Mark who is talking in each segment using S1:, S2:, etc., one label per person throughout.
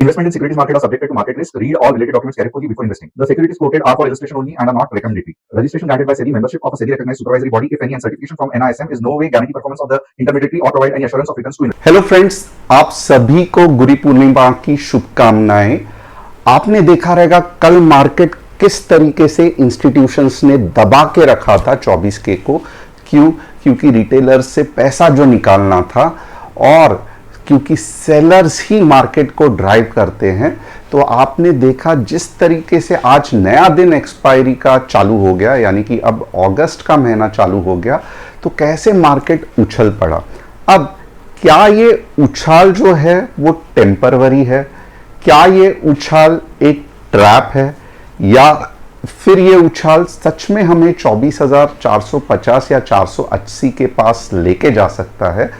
S1: Investment in securities market are subjected to market risk. Read all related documents carefully before investing. The securities quoted are for illustration only and are not recommendatory. Registration granted by SEBI, membership of a SEBI recognized supervisory body, if any, and certification from NISM is no way guarantee performance of the intermediary or provide any assurance of returns to investors.
S2: Hello friends, आप सभी को गुरु पूर्णिमा की शुभकामनाएं। आपने देखा रहेगा कल market किस तरीके से इंस्टीट्यूशंस ने दबा के रखा था 24K को। क्योंकि रिटेलर्स से पैसा जो निकालना था और क्योंकि सेलर्स ही मार्केट को ड्राइव करते हैं, तो आपने देखा जिस तरीके से आज नया दिन एक्सपायरी का चालू हो गया, यानी कि अब अगस्त का महीना चालू हो गया, तो कैसे मार्केट उछल पड़ा। अब क्या ये उछाल जो है वो टेम्परवरी है, क्या ये उछाल एक ट्रैप है, या फिर ये उछाल सच में हमें 24,450 या 480 के पास लेके जा सकता है।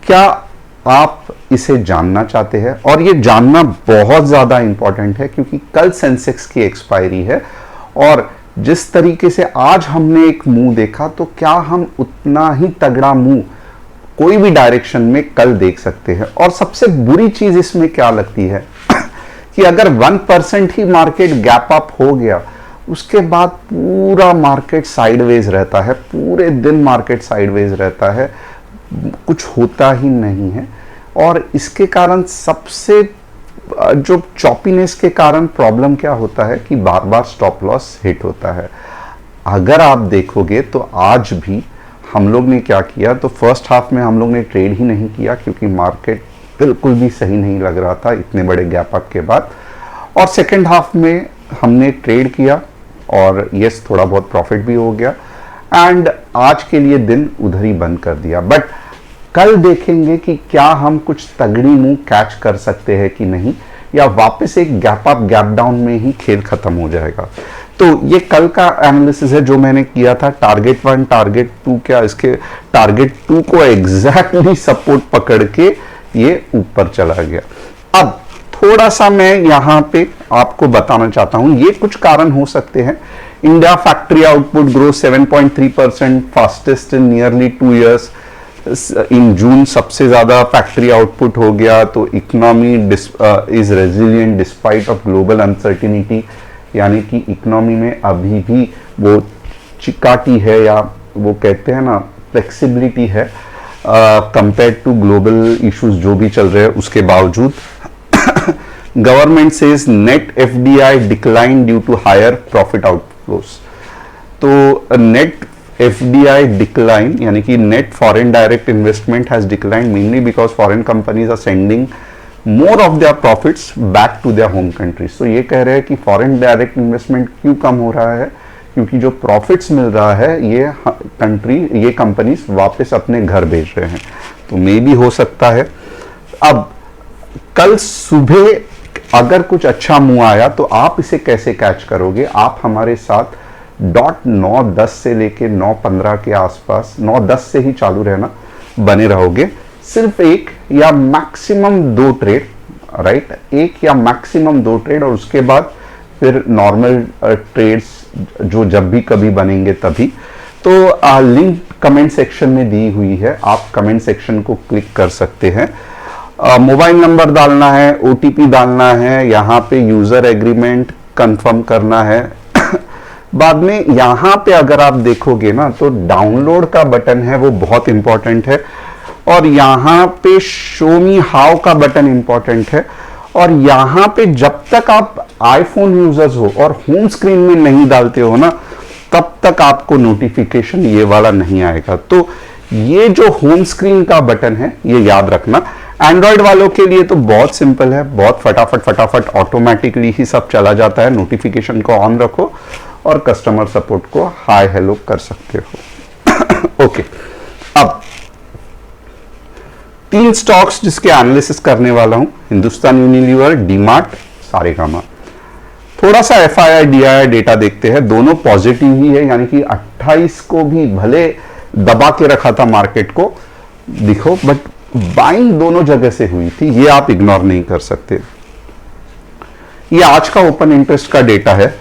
S2: क्या आप इसे जानना चाहते हैं? और ये जानना बहुत ज़्यादा इंपॉर्टेंट है क्योंकि कल सेंसेक्स की एक्सपायरी है और जिस तरीके से आज हमने एक मुंह देखा, तो क्या हम उतना ही तगड़ा मुंह कोई भी डायरेक्शन में कल देख सकते हैं। और सबसे बुरी चीज़ इसमें क्या लगती है कि अगर 1% ही मार्केट गैप अप हो गया, उसके बाद पूरा मार्केट साइडवेज रहता है, पूरे दिन मार्केट साइडवेज रहता है, कुछ होता ही नहीं है। और इसके कारण सबसे जो चॉपीनेस के कारण प्रॉब्लम क्या होता है कि बार बार स्टॉप लॉस हिट होता है। अगर आप देखोगे तो आज भी हम लोग ने क्या किया, तो फर्स्ट हाफ में हम लोग ने ट्रेड ही नहीं किया क्योंकि मार्केट बिल्कुल भी सही नहीं लग रहा था इतने बड़े गैप अप के बाद। और सेकेंड हाफ में हमने ट्रेड किया और यस थोड़ा बहुत प्रॉफिट भी हो गया एंड आज के लिए दिन उधर ही बंद कर दिया। बट कल देखेंगे कि क्या हम कुछ तगड़ी मूव कैच कर सकते हैं कि नहीं, या वापस एक गैप अप गैप डाउन में ही खेल खत्म हो जाएगा। तो ये कल का एनालिसिस है जो मैंने किया था। टारगेट 1 टारगेट 2, क्या इसके टारगेट 2 को एग्जैक्टली सपोर्ट पकड़ के ये ऊपर चला गया। अब थोड़ा सा मैं यहाँ पे आपको बताना चाहता हूँ, ये कुछ कारण हो सकते हैं। India factory output growth 7.3%, fastest in nearly 2 years। इन जून सबसे ज्यादा फैक्ट्री आउटपुट हो गया। तो economy is resilient despite of global uncertainty, यानी कि इकोनॉमी में अभी भी वो चिकाटी है, या वो कहते हैं ना फ्लेक्सिबिलिटी है कंपेयर टू ग्लोबल इश्यूज जो भी चल रहे हैं उसके बावजूद। Government says net FDI decline due to higher profit outflows. तो नेट एफडीआई डिक्लाइन यानी कि net foreign direct investment has decline mainly because foreign companies are sending more of their profits back to their home countries. तो ये कह रहे हैं कि foreign direct investment क्यों कम हो रहा है, क्योंकि जो प्रॉफिट्स मिल रहा है ये कंपनीज वापस अपने घर भेज रहे हैं। तो मे भी हो सकता है। अब कल सुबह अगर कुछ अच्छा मुंह आया तो आप इसे कैसे कैच करोगे? आप हमारे साथ डॉट 9:10 से लेके 9:15 के आसपास, 9:10 से ही चालू रहना, बने रहोगे। सिर्फ एक या मैक्सिमम 2 ट्रेड, राइट, एक या मैक्सिमम 2 ट्रेड, और उसके बाद फिर नॉर्मल ट्रेड्स जो जब भी कभी बनेंगे तभी। तो लिंक कमेंट सेक्शन में दी हुई है, आप कमेंट सेक्शन को क्लिक कर सकते हैं। मोबाइल नंबर डालना है, ओटीपी डालना है, यहाँ पे यूजर एग्रीमेंट कंफर्म करना है। बाद में यहाँ पे अगर आप देखोगे ना तो डाउनलोड का बटन है वो बहुत इंपॉर्टेंट है, और यहाँ पे शो मी हाउ का बटन इंपॉर्टेंट है। और यहाँ पे जब तक आप आईफोन यूजर्स हो और होम स्क्रीन में नहीं डालते हो ना, तब तक आपको नोटिफिकेशन ये वाला नहीं आएगा। तो ये जो होम स्क्रीन का बटन है ये याद रखना। एंड्रॉयड वालों के लिए तो बहुत सिंपल है, बहुत फटाफट ऑटोमेटिकली ही सब चला जाता है। नोटिफिकेशन को ऑन रखो और कस्टमर सपोर्ट को हाय हेलो कर सकते हो। ओके, अब 3 स्टॉक्स जिसके एनालिसिस करने वाला हूं, हिंदुस्तान यूनिलीवर, डीमार्ट, सारेगामा। थोड़ा सा एफआईआई डीआईआई डेटा देखते हैं, दोनों पॉजिटिव ही है, यानी कि 28 को भी भले दबा के रखा था मार्केट को, दिखो, बट बाइंग दोनों जगह से हुई थी, ये आप इग्नोर नहीं कर सकते। ये आज का ओपन इंटरेस्ट का डेटा है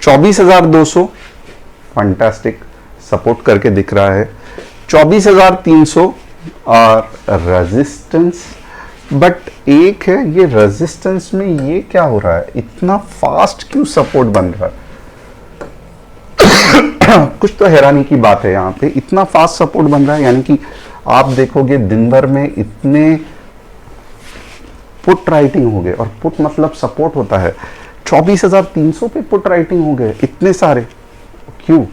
S2: 24,200, फंटास्टिक, सपोर्ट करके दिख रहा है। 24,300 और रेजिस्टेंस बट एक है ये रेजिस्टेंस में ये क्या हो रहा है, इतना फास्ट क्यों सपोर्ट बन रहा है? कुछ तो हैरानी की बात है यहाँ पे, इतना फास्ट सपोर्ट बन रहा है। यानी कि आप देखोगे दिन भर में इतने पुट राइटिंग हो गए, और पुट मतलब सपोर्ट होता है। 24,300 पे पुट राइटिंग हो गए इतने सारे, क्यों?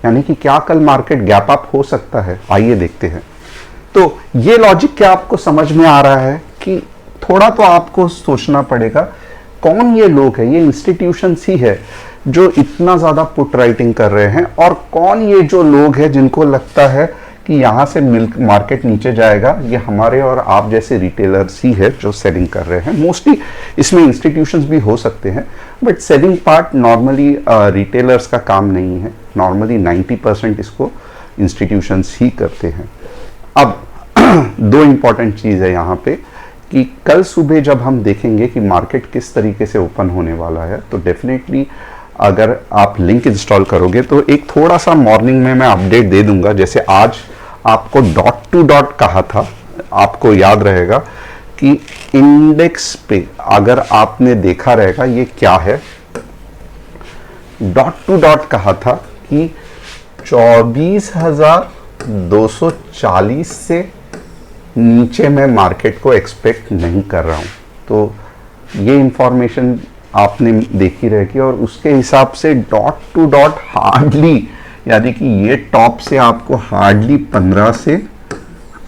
S2: यानी कि क्या कल मार्केट गैप अप हो सकता है? आइए देखते हैं। तो ये लॉजिक क्या आपको समझ में आ रहा है कि थोड़ा तो आपको सोचना पड़ेगा, कौन ये लोग है, ये इंस्टीट्यूशंस ही है जो इतना ज्यादा पुट राइटिंग कर रहे हैं, और कौन ये जो लोग हैं जिनको लगता है कि यहां से मिल्क मार्केट नीचे जाएगा, ये हमारे और आप जैसे रिटेलर्स ही है जो सेलिंग कर रहे हैं। मोस्टली इसमें इंस्टीट्यूशंस भी हो सकते हैं, but selling part normally retailers का काम नहीं है। नॉर्मली 90% इसको इंस्टीट्यूशंस ही करते हैं। अब दो इंपॉर्टेंट चीज़ है यहाँ पे कि कल सुबह जब हम देखेंगे कि मार्केट किस तरीके से ओपन होने वाला है, तो डेफिनेटली अगर आप लिंक इंस्टॉल करोगे तो एक थोड़ा सा मॉर्निंग में मैं अपडेट दे दूंगा। जैसे आज आपको डॉट टू डॉट कहा था, आपको याद रहेगा कि इंडेक्स पे अगर आपने देखा रहेगा ये क्या है, डॉट टू डॉट कहा था कि 24,240 से नीचे मैं मार्केट को एक्सपेक्ट नहीं कर रहा हूं। तो ये इंफॉर्मेशन आपने देखी रहेगी, और उसके हिसाब से डॉट टू डॉट हार्डली, यानी कि ये टॉप से आपको हार्डली 15 से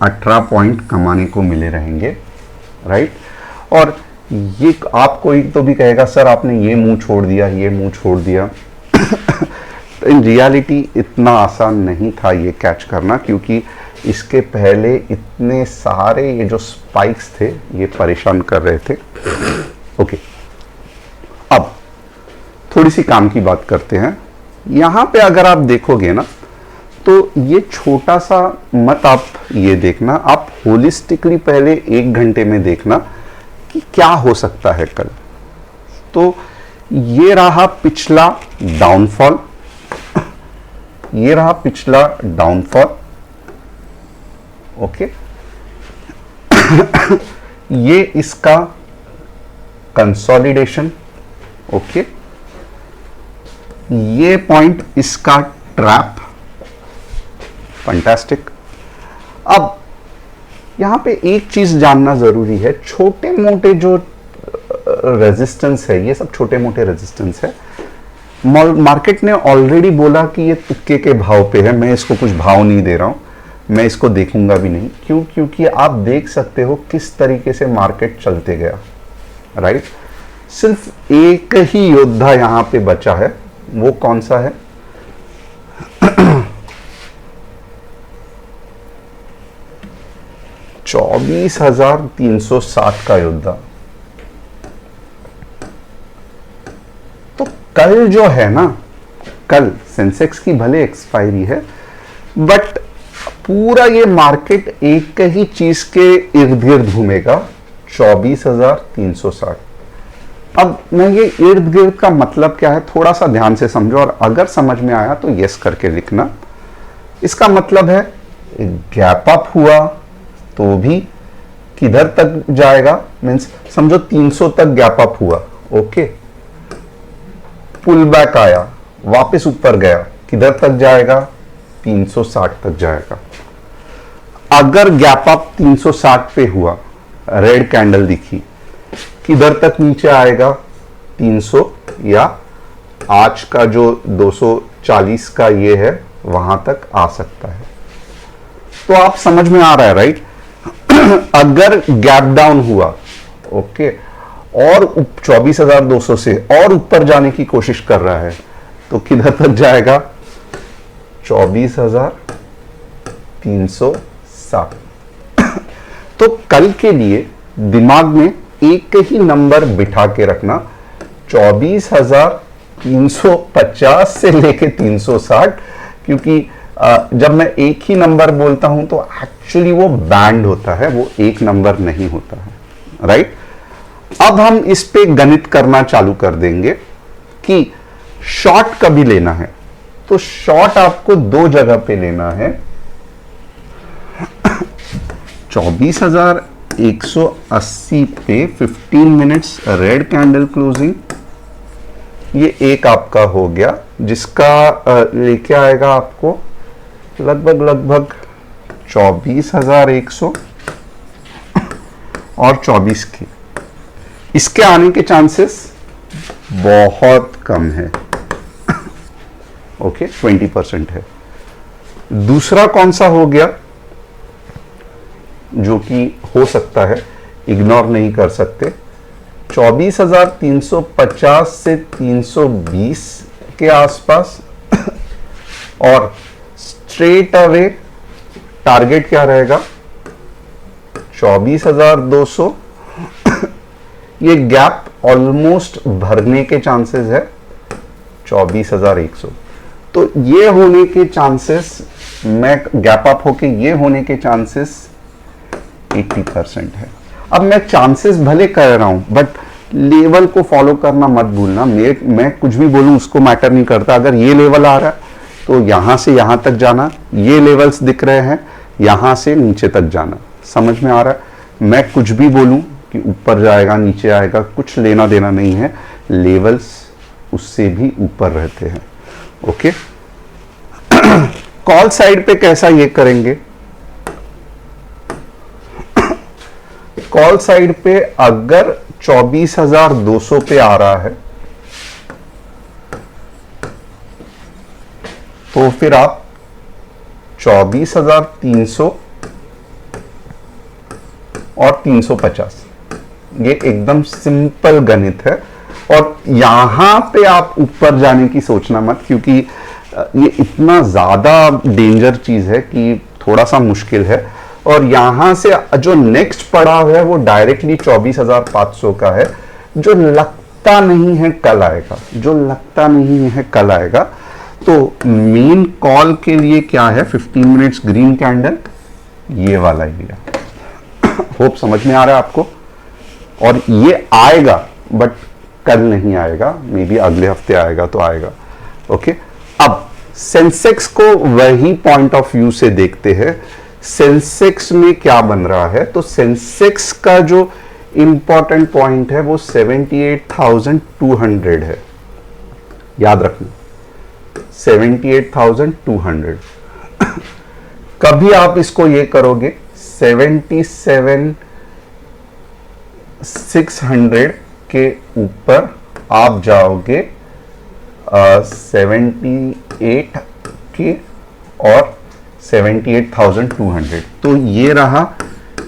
S2: 18 पॉइंट कमाने को मिले रहेंगे, राइट? और ये आप कोई तो भी कहेगा सर आपने ये मुंह छोड़ दिया, ये मुंह छोड़ दिया। तो इन रियलिटी इतना आसान नहीं था ये कैच करना, क्योंकि इसके पहले इतने सारे ये जो स्पाइक्स थे ये परेशान कर रहे थे। ओके, अब थोड़ी सी काम की बात करते हैं। यहां पे अगर आप देखोगे ना, तो ये छोटा सा मत आप ये देखना, आप होलिस्टिकली पहले 1 घंटे में देखना कि क्या हो सकता है कल। तो ये रहा पिछला डाउनफॉल, ये रहा पिछला डाउनफॉल, ओके। ये इसका कंसोलिडेशन, ओके। ये पॉइंट इसका ट्रैप, फैंटास्टिक। अब यहां पे एक चीज जानना जरूरी है, छोटे मोटे जो रेजिस्टेंस है, ये सब छोटे मोटे रेजिस्टेंस है। मार्केट ने ऑलरेडी बोला कि ये तुक्के के भाव पे है, मैं इसको कुछ भाव नहीं दे रहा हूं, मैं इसको देखूंगा भी नहीं। क्यों? क्योंकि आप देख सकते हो किस तरीके से मार्केट चलते गया, राइट? सिर्फ एक ही योद्धा यहां पे बचा है, वो कौन सा है? $24,360 का योद्धा। तो कल जो है ना, कल सेंसेक्स की भले एक्सपायरी है, बट पूरा ये मार्केट एक ही चीज के इर्द गिर्द घूमेगा, 24,360। अब मैं ये इर्द गिर्द का मतलब क्या है थोड़ा सा ध्यान से समझो, और अगर समझ में आया तो यस करके लिखना। इसका मतलब है गैप अप हुआ तो भी किधर तक जाएगा, मीन्स समझो 300 तक गैप अप हुआ, ओके। पुल बैक आया, वापस ऊपर गया, किधर तक जाएगा? 360 तक जाएगा। अगर गैप अप 360 पे हुआ, रेड कैंडल दिखी, किधर तक नीचे आएगा? 300, या आज का जो 240 का ये है वहां तक आ सकता है। तो आप समझ में आ रहा है, राइट? अगर गैप डाउन हुआ, ओके, और 24,200 से और ऊपर जाने की कोशिश कर रहा है, तो किधर तक जाएगा? 24,360। तो कल के लिए दिमाग में एक ही नंबर बिठा के रखना, 24,350 से लेके 360, क्योंकि जब मैं एक ही नंबर बोलता हूं तो एक्चुअली वो बैंड होता है, वो एक नंबर नहीं होता है, राइट? अब हम इस पे गणित करना चालू कर देंगे कि शॉर्ट कभी लेना है। तो शॉर्ट आपको दो जगह पे लेना है, 24,000 180 पे 15 मिनट्स रेड कैंडल क्लोजिंग, ये एक आपका हो गया, जिसका लेके आएगा आपको लगभग 24,100 और 24 के। इसके आने के चांसेस बहुत कम है। ओके, 20% है। दूसरा कौन सा हो गया जो कि हो सकता है, इग्नोर नहीं कर सकते, 24,350 से 320 के आसपास, और स्ट्रेट अवे टारगेट क्या रहेगा 24,200। ये गैप ऑलमोस्ट भरने के चांसेस है 24,100। तो ये होने के चांसेस, मैं गैप अप होके ये होने के चांसेस 80% है। अब मैं चांसेस भले कह रहा हूं, बट लेवल को फॉलो करना मत भूलना। मैं कुछ भी बोलूं उसको मैटर नहीं करता। अगर ये लेवल आ रहा है तो यहां से यहां तक जाना, ये लेवल्स दिख रहे हैं, यहां से नीचे तक जाना। समझ में आ रहा है? मैं कुछ भी बोलूं कि ऊपर जाएगा नीचे आएगा, कुछ लेना देना नहीं है। लेवल्स उससे भी ऊपर रहते हैं। ओके, कॉल साइड पे कैसा ये करेंगे? कॉल साइड पे अगर 24,200 पे आ रहा है तो फिर आप 24,300 और 350, ये एकदम सिंपल गणित है। और यहां पे आप ऊपर जाने की सोचना मत, क्योंकि ये इतना ज्यादा डेंजर चीज है कि थोड़ा सा मुश्किल है। और यहां से जो नेक्स्ट पड़ाव है वो डायरेक्टली 24,500 का है, जो लगता नहीं है कल आएगा, जो लगता नहीं है कल आएगा। तो मेन कॉल के लिए क्या है, 15 मिनट्स ग्रीन कैंडल, ये वाला एरिया। होप समझ में आ रहा है आपको? और ये आएगा, बट कल नहीं आएगा, मे बी अगले हफ्ते आएगा तो आएगा। ओके, अब सेंसेक्स को वही पॉइंट ऑफ व्यू से देखते हैं। सेंसेक्स में क्या बन रहा है? तो सेंसेक्स का जो इंपॉर्टेंट पॉइंट है वो 78,200 है, याद रखना 78,200। कभी आप इसको ये करोगे 77,600 के ऊपर आप जाओगे 78 के और 78,200। तो ये रहा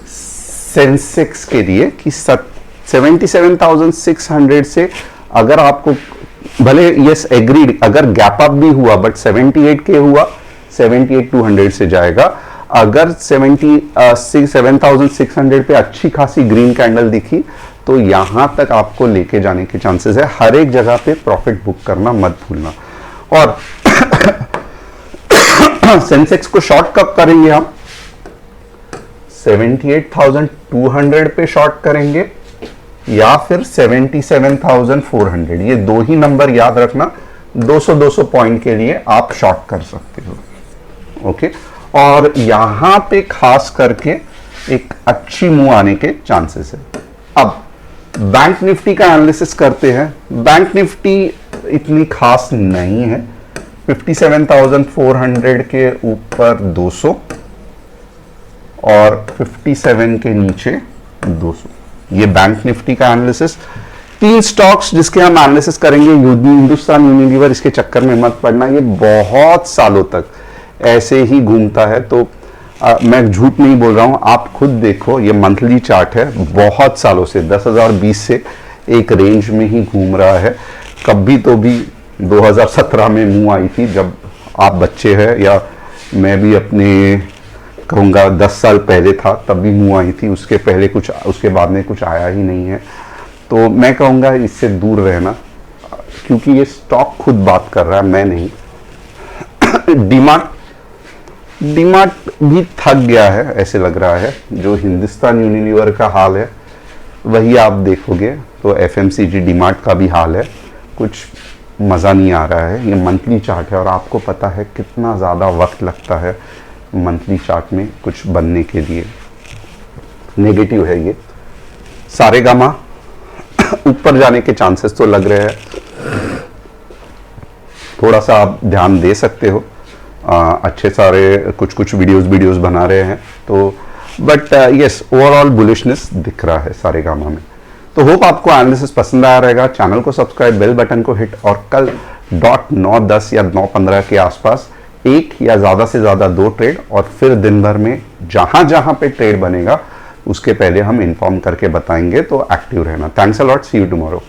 S2: सेंसेक्स के लिए कि 77,600 से अगर आपको भले यस एग्रीड, अगर गैप अप भी हुआ बट 78 के हुआ, 78,200 से जाएगा। अगर 7,600 पे अच्छी खासी ग्रीन कैंडल दिखी तो यहां तक आपको लेके जाने के चांसेस है। हर एक जगह पे प्रॉफिट बुक करना मत भूलना। और सेंसेक्स को शॉर्ट कब करेंगे हम? 78,200 पे शॉर्ट करेंगे या फिर 77,400। ये दो ही नंबर याद रखना। 200 पॉइंट के लिए आप शॉर्ट कर सकते हो। ओके, और यहां पे खास करके एक अच्छी मूव आने के चांसेस है। अब बैंक निफ्टी का एनालिसिस करते हैं। बैंक निफ्टी इतनी खास नहीं है। 57,400 के ऊपर 200 और 57 के नीचे 200, ये बैंक निफ्टी का एनालिसिस। 3 स्टॉक्स जिसके हम एनालिसिस करेंगे, हिंदुस्तान यूनिलीवर, इसके चक्कर में मत पड़ना, ये बहुत सालों तक ऐसे ही घूमता है। तो मैं झूठ नहीं बोल रहा हूं, आप खुद देखो, ये मंथली चार्ट है, बहुत सालों से 10,020 से एक रेंज में ही घूम रहा है। कभी तो भी 2017 में मुंह आई थी जब आप बच्चे हैं, या मैं भी अपने कहूँगा 10 साल पहले था तब भी मुंह आई थी। उसके पहले कुछ, उसके बाद में कुछ आया ही नहीं है। तो मैं कहूँगा इससे दूर रहना, क्योंकि ये स्टॉक खुद बात कर रहा है, मैं नहीं। डीमार्ट भी थक गया है ऐसे लग रहा है। जो हिंदुस्तान यूनिलीवर का हाल है वही आप देखोगे तो एफएमसीजी डीमार्ट का भी हाल है। कुछ मज़ा नहीं आ रहा है। ये मंथली चार्ट है और आपको पता है कितना ज़्यादा वक्त लगता है मंथली चार्ट में कुछ बनने के लिए। नेगेटिव है ये। सारे गामा ऊपर जाने के चांसेस तो लग रहे हैं, थोड़ा सा आप ध्यान दे सकते हो। अच्छे सारे कुछ वीडियोस बना रहे हैं तो, बट यस ओवरऑल बुलिशनेस दिख रहा है सारे गामा में। तो होप आपको एनालिसिस पसंद आया रहेगा। चैनल को सब्सक्राइब, बेल बटन को हिट, और कल डॉट 9:10 या 9:15 के आसपास एक या ज़्यादा से ज़्यादा 2 ट्रेड, और फिर दिन भर में जहां जहां पे ट्रेड बनेगा उसके पहले हम इन्फॉर्म करके बताएंगे, तो एक्टिव रहना। Thanks a lot, see you tomorrow.